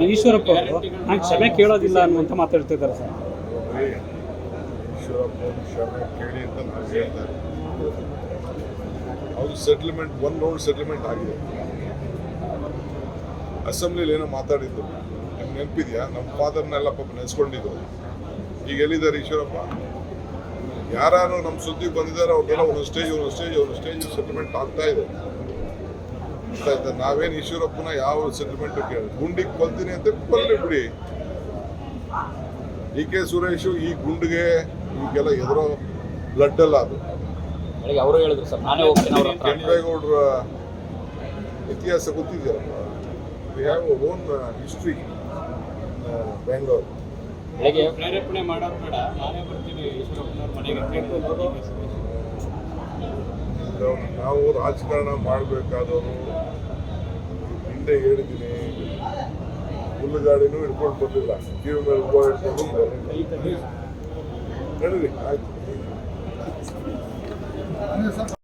ಈಶ್ವರಪ್ಪ ಅವರು ನಾನು ಕ್ಷಮೆ ಕೇಳೋದಿಲ್ಲ ಅನ್ನುವಂತ ಮಾತಾಡ್ತಿದ್ದಾರೆ ಸರ್. ಈಶ್ವರಪ್ಪ ಕ್ಷಮೆ ಕೇಳಿ ಅಂತ ನಾನು ಹೇಳ್ತಾ ಇದ್ದೀನಿ. ಅವ್ರು ಸೆಟ್ಲ್ಮೆಂಟ್ ಒನ್ ರೌಂಡ್ ಸೆಟ್ಲ್ಮೆಂಟ್ ಆಗಿದೆ. ಅಸೆಂಬ್ಲಿಲಿ ಏನೋ ಮಾತಾಡಿದ್ದು ನಿಮ್ಗೆ ನೆನಪಿದೆಯಾ? ನಮ್ಮ ಫಾದರ್ನೆಲ್ಲ ಪಾಪ ನೆನೆಸ್ಕೊಂಡಿದ್ದು. ಈಗ ಎಲ್ಲಿದ್ದಾರೆ ಈಶ್ವರಪ್ಪ? ಯಾರು ನಮ್ಮ ಸುದ್ದಿಗೆ ಬಂದಿದ್ದಾರೆ ಅವ್ರಿಗೆಲ್ಲ ಒಂದು ಸ್ಟೇಜ್ ಸೆಟ್ಲ್ಮೆಂಟ್ ಆಗ್ತಾ ಇದೆ. ನಾವೇನು ಈಶ್ವರಪ್ಪನ ಯಾವ ಸೆಟಲ್ಮೆಂಟ್ ಕೇಳಿ ಗುಂಡಿಗೆ ಕೊಲ್ತೀನಿ ಅಂತ ಬರಲಿ ಬಿಡಿ. ಡಿ ಕೆ ಸುರೇಶ್ ಈ ಗುಂಡಿಗೆ ಈಗೆಲ್ಲ ಎದುರೋ ಬ್ಲಡ್ ಅಲ್ಲ ಅದು. ಅವರು ಹೇಳಿದ್ರು ಸರ್, ನಾನೇ ಹೋಗ್ತೀನಿ. ಕೆಂಪೇಗೌಡರ ಇತಿಹಾಸ ಗೊತ್ತಿದೆಯಲ್ಲ, we have own history Bengaluru. ಪ್ರೇರೇಪಣೆ ಮಾಡೋದು ಬೇಡ, ನಾನೇ ಬರ್ತೀನಿ ಈಶ್ವರಪ್ಪನವ್ರ ಮನೆಗೆ. ನಾವು ರಾಜಕಾರಣ ಮಾಡಬೇಕಾದವರು ಹಿಂದೆ ಹೇಳಿದ್ದೀನಿ. ಹುಲ್ಲುಗಾಡಿನೂ ಹಿಡ್ಕೊಂಡು ಬಂದಿಲ್ಲ, ಕಿವಿ ಮೇಲೆ ಹೂವು ಹಿಡ್ಕೊಂಡು ನಡೀರಿ ಆಯ್ತು.